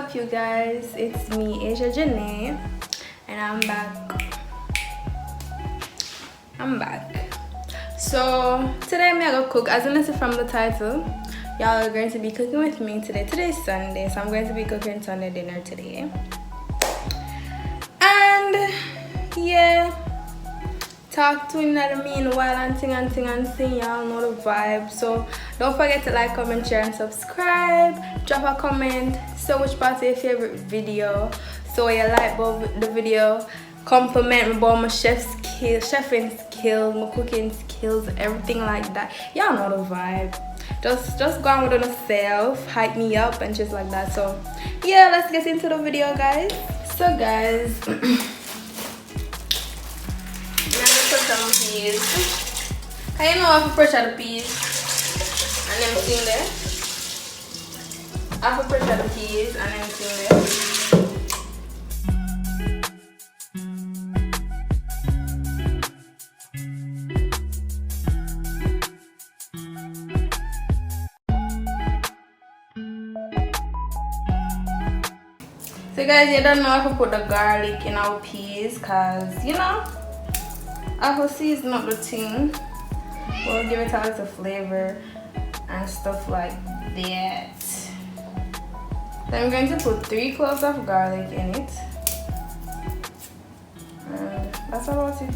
up, you guys? It's me, jahjanae, and I'm back. So today I'm gonna cook. As you can see from the title, y'all are going to be cooking with me today. Today's Sunday, so I'm going to be cooking Sunday dinner today. And yeah, talk to another meanwhile and sing, y'all know the vibe. So don't forget to like, comment, share, and subscribe. Drop a comment, say which part of your favorite video, so you like about the video, compliment me about my chefing skills, my cooking skills, everything like that. Y'all know the vibe. Just go on with yourself, hype me up and just like that. So yeah, let's get into the video, guys. So guys, some peas. I know I have to pressure the peas and everything there. I have to pressure the peas and everything there. So guys, you don't know if I put the garlic in our peas, cause you know apple season up the thing. We'll give it a little flavor and stuff like that. Then I'm going to put 3 cloves of garlic in it. And that's about it.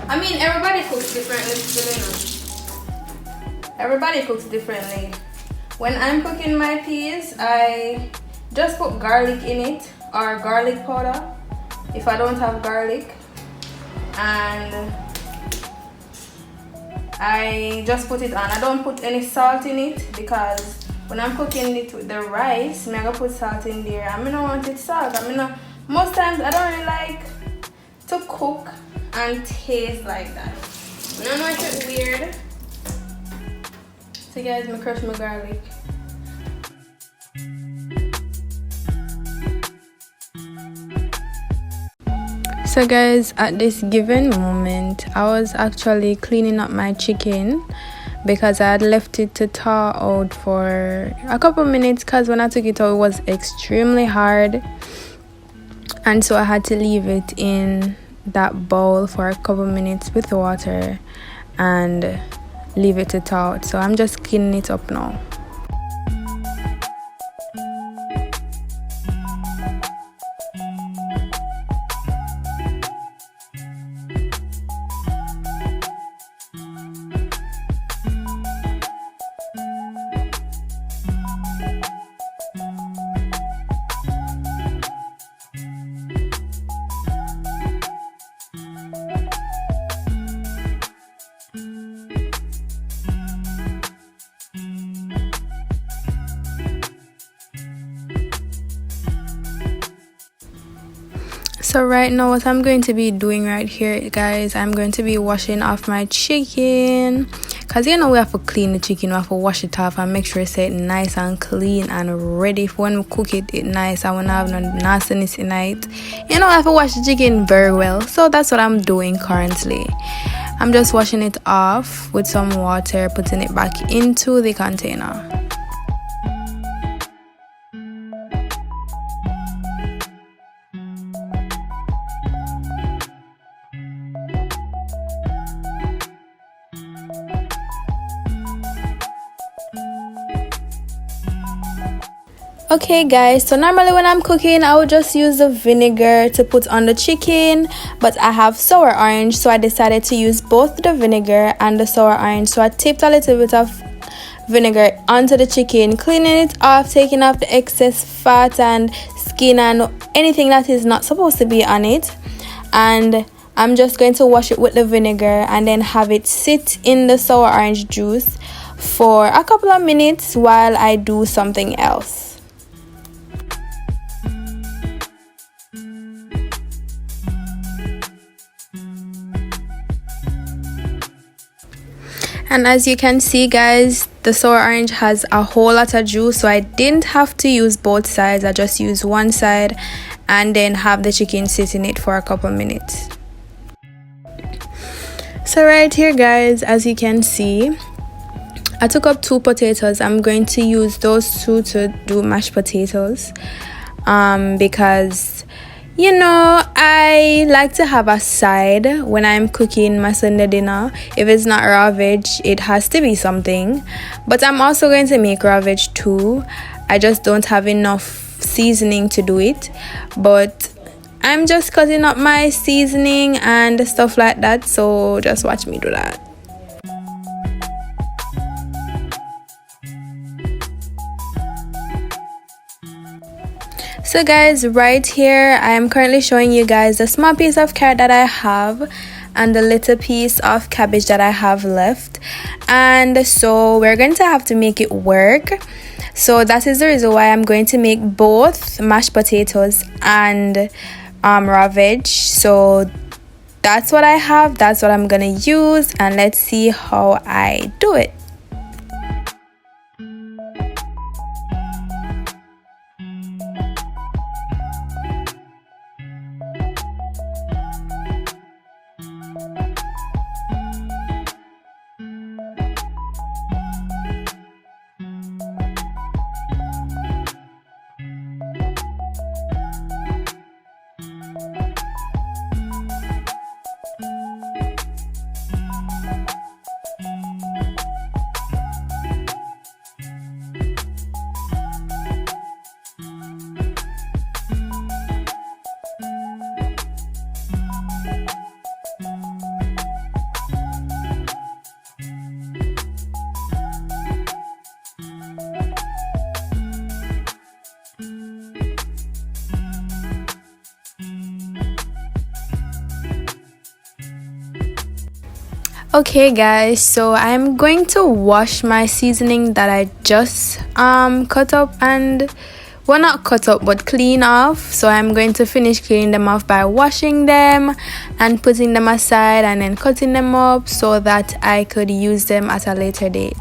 I mean, everybody cooks differently, everybody cooks differently. When I'm cooking my peas, I just put garlic in it, or garlic powder if I don't have garlic, and I just put it on. I don't put any salt in it because when I'm cooking it with the rice, I'm gonna put salt in there. I don't want it salt. Most times I don't really like to cook and taste like that. I don't know if it's weird. So guys, I crush my garlic. So guys, at this given moment, I was actually cleaning up my chicken because I had left it to thaw out for a couple minutes, because when I took it out it was extremely hard, and so I had to leave it in that bowl for a couple minutes with water and leave it to thaw out. So I'm just cleaning it up now. So right now what I'm going to be doing right here, guys, I'm going to be washing off my chicken, because you know we have to clean the chicken, we have to wash it off and make sure it's nice and clean and ready for when we cook it nice. I won't have no nastiness in it. You know, I have to wash the chicken very well. So that's what I'm doing currently. I'm just washing it off with some water, putting it back into the container. Okay guys, so normally when I'm cooking I would just use the vinegar to put on the chicken, but I have sour orange, so I decided to use both the vinegar and the sour orange. So I tipped a little bit of vinegar onto the chicken, cleaning it off, taking off the excess fat and skin and anything that is not supposed to be on it, and I'm just going to wash it with the vinegar and then have it sit in the sour orange juice for a couple of minutes while I do something else. And as you can see guys, the sour orange has a whole lot of juice, so I didn't have to use both sides. I just used one side and then have the chicken sit in it for a couple minutes. So right here guys, as you can see, I took up 2 potatoes. I'm going to use those 2 to do mashed potatoes, because I like to have a side when I'm cooking my Sunday dinner. If it's not raw veg, it has to be something. But I'm also going to make raw veg too. I just don't have enough seasoning to do it. But I'm just cutting up my seasoning and stuff like that. So just watch me do that. So guys, right here I am currently showing you guys the small piece of carrot that I have and the little piece of cabbage that I have left, and so we're going to have to make it work. So that is the reason why I'm going to make both mashed potatoes and raw veg. So that's what I have, that's what I'm gonna use, and let's see how I do it. Okay guys, so I'm going to wash my seasoning that I just cut up and, well, not cut up but clean off. So I'm going to finish cleaning them off by washing them and putting them aside and then cutting them up so that I could use them at a later date.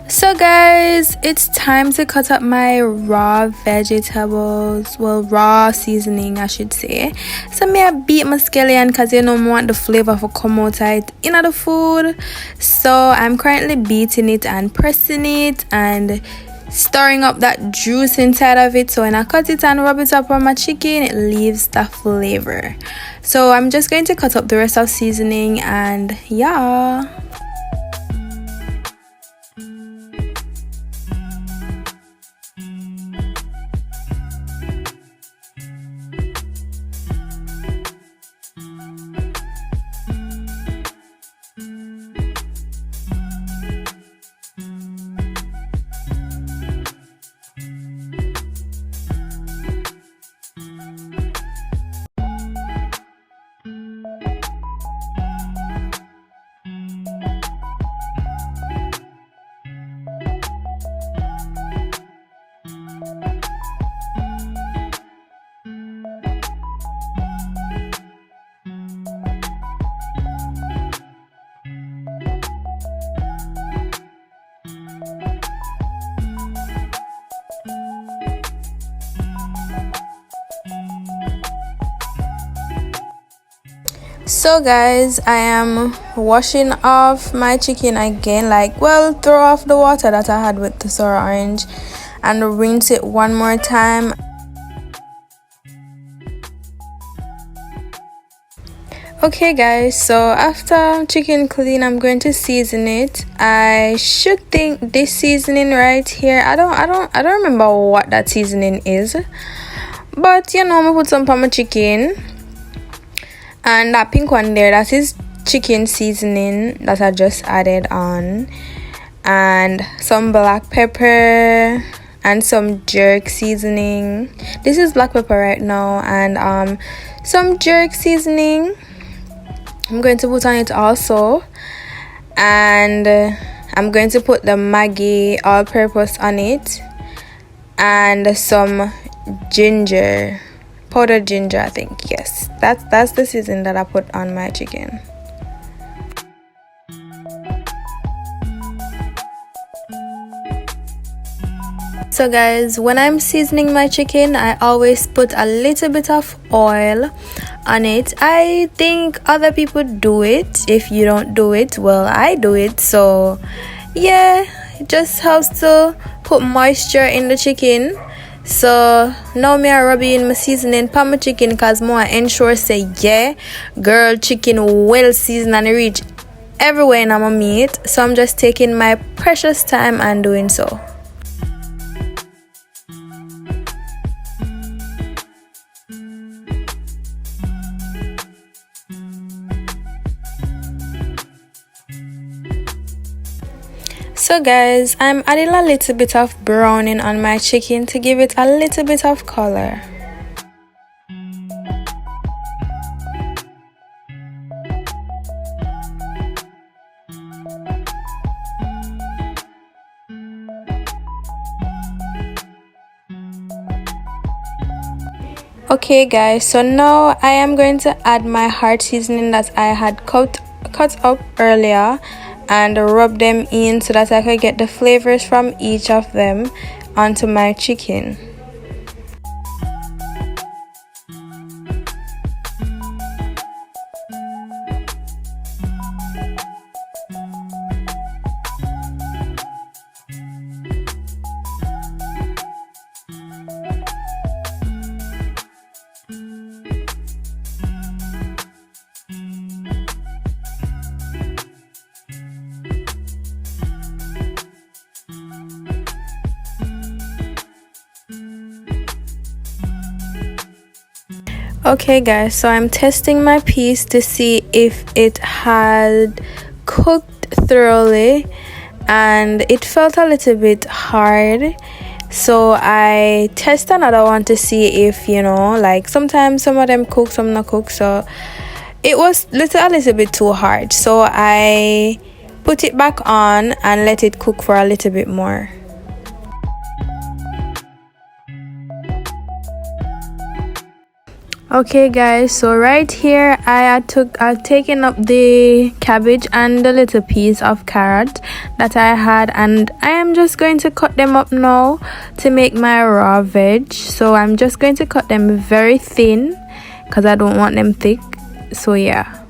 So guys, it's time to cut up my raw vegetables, well, raw seasoning I should say. So me I beat my scallion because I want the flavor to come out in the food. So I'm currently beating it and pressing it and stirring up that juice inside of it, so when I cut it and rub it up on my chicken, it leaves the flavor. So I'm just going to cut up the rest of seasoning, and yeah. So guys, I am washing off my chicken again, throw off the water that I had with the sour orange and rinse it one more time. Okay guys, so after chicken clean, I'm going to season it. I should think this seasoning right here, I don't remember what that seasoning is, but I put some on my chicken. And that pink one there, that is chicken seasoning that I just added on, and some black pepper and some jerk seasoning. This is black pepper right now, and some jerk seasoning I'm going to put on it also, and I'm going to put the Maggi all-purpose on it, and some ginger, powdered ginger, I think. Yes, that's the seasoning that I put on my chicken. So guys, when I'm seasoning my chicken, I always put a little bit of oil on it. I think other people do it. If you don't do it, well, I do it. So yeah, it just helps to put moisture in the chicken. So now me are rubbing my seasoning for my chicken, cause more ensure say yeah, girl, chicken well seasoned and reach everywhere in my meat. So I'm just taking my precious time and doing so. So guys, I'm adding a little bit of browning on my chicken to give it a little bit of color. Okay guys, so now I am going to add my hard seasoning that I had cut up earlier and rub them in so that I could get the flavors from each of them onto my chicken. Okay guys, so I'm testing my piece to see if it had cooked thoroughly, and it felt a little bit hard. So I test another one to see if, you know, like sometimes some of them cook, some not cook. So it was a little bit too hard. So I put it back on and let it cook for a little bit more. Okay guys, so right here I've taken up the cabbage and the little piece of carrot that I had, and I am just going to cut them up now to make my raw veg. So I'm just going to cut them very thin because I don't want them thick. So yeah.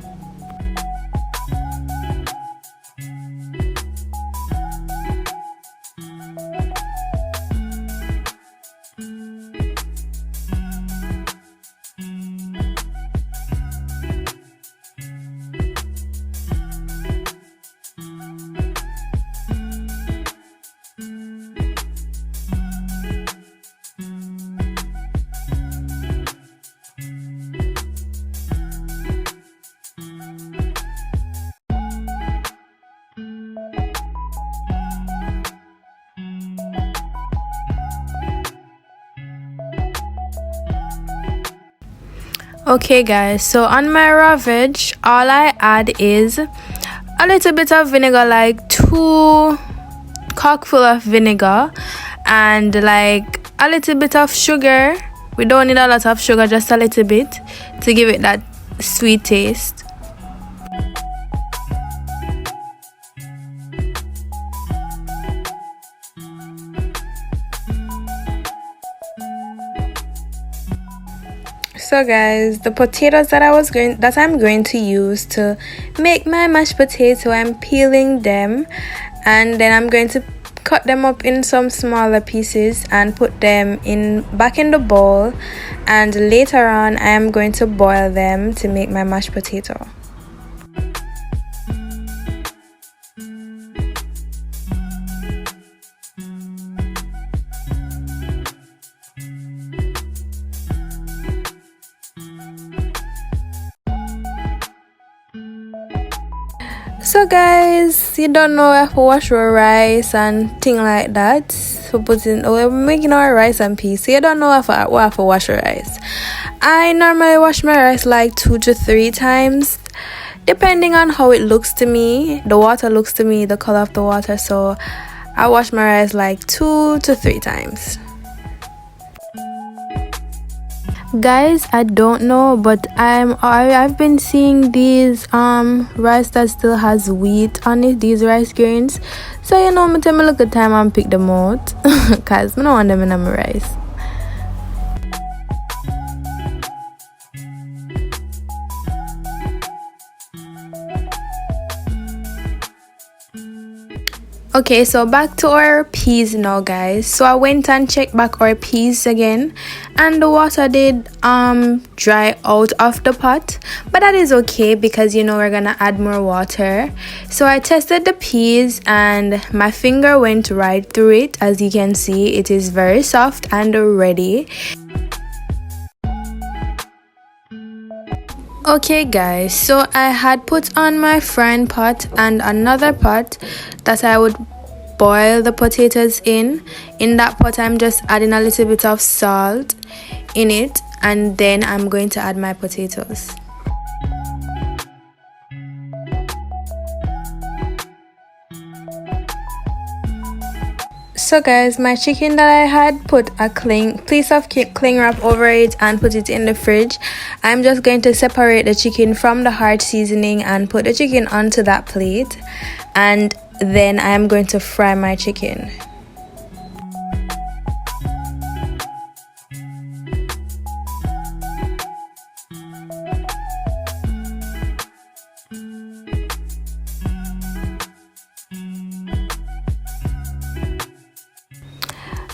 Okay guys, so on my raw veg, all I add is a little bit of vinegar, like 2 corkful of vinegar, and like a little bit of sugar. We don't need a lot of sugar, just a little bit to give it that sweet taste. So guys, the potatoes that I'm going to use to make my mashed potato, I'm peeling them, and then I'm going to cut them up in some smaller pieces and put them back in the bowl, and later on I am going to boil them to make my mashed potato. So guys, you don't know if we wash our rice and thing like that. So we're making our rice and peas. So you don't know if we have to wash our rice. I normally wash my rice like 2 to 3 times, depending on how it looks to me. The water looks to me, the color of the water. So I wash my rice like 2 to 3 times. Guys, I don't know, but I've been seeing these rice that still has wheat on it, these rice grains. So you know, me tell me look at time and pick them out cause I don't want them in my rice. Okay, so back to our peas now, guys. So I went and checked back our peas again, and the water did dry out of the pot, but that is okay because you know we're gonna add more water. So I tested the peas and my finger went right through it. As you can see, it is very soft and ready. Okay guys, so I had put on my frying pot and another pot that I would boil the potatoes in. In that pot I'm just adding a little bit of salt in it, and then I'm going to add my potatoes. So guys, my chicken that I had put a piece of cling wrap over it and put it in the fridge. I'm just going to separate the chicken from the hard seasoning and put the chicken onto that plate, and then I'm going to fry my chicken.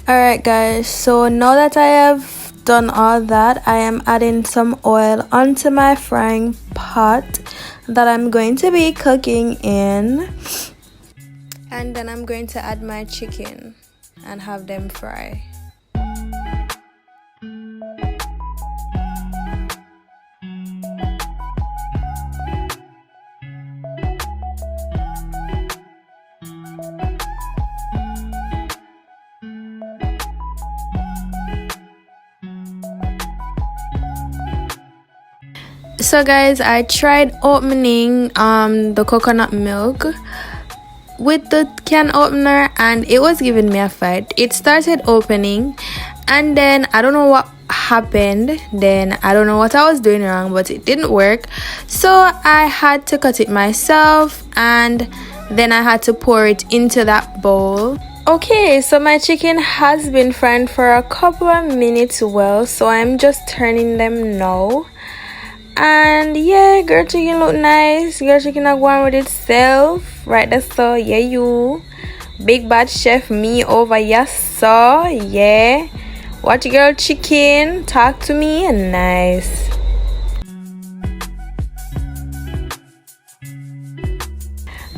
Alright guys, so now that I have done all that, I am adding some oil onto my frying pot that I'm going to be cooking in, and then I'm going to add my chicken and have them fry. So guys, I tried opening the coconut milk with the can opener and it was giving me a fight. It started opening and then I don't know what happened. Then I don't know what I was doing wrong, but it didn't work. So I had to cut it myself and then I had to pour it into that bowl. Okay, so my chicken has been frying for a couple of minutes well, so I'm just turning them now. And yeah, girl chicken look nice. Girl chicken are going with itself right there. So yeah, you big bad chef me over here. So yeah, watch girl chicken talk to me. Nice.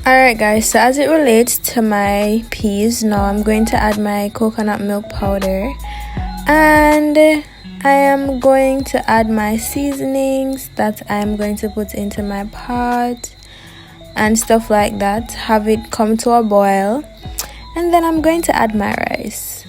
Alright guys, so as it relates to my peas, now I'm going to add my coconut milk powder, and I am going to add my seasonings that I'm going to put into my pot and stuff like that. Have it come to a boil, and then I'm going to add my rice.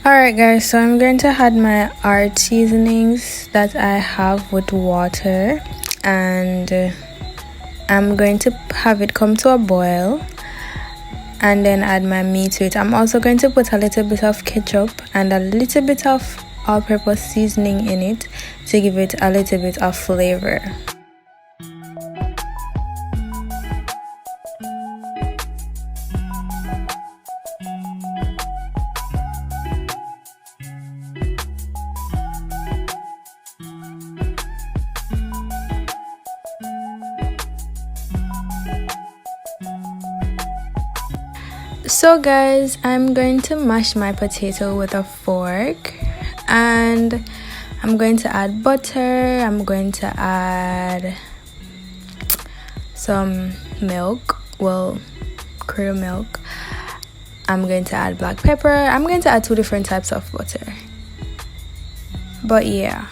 Alright guys, so I'm going to add my art seasonings that I have with water, and I'm going to have it come to a boil and then add my meat to it. I'm also going to put a little bit of ketchup and a little bit of all-purpose seasoning in it to give it a little bit of flavor. So guys, I'm going to mash my potato with a fork, and I'm going to add butter. I'm going to add some milk, well, cream milk. I'm going to add black pepper. I'm going to add 2 different types of butter, but yeah.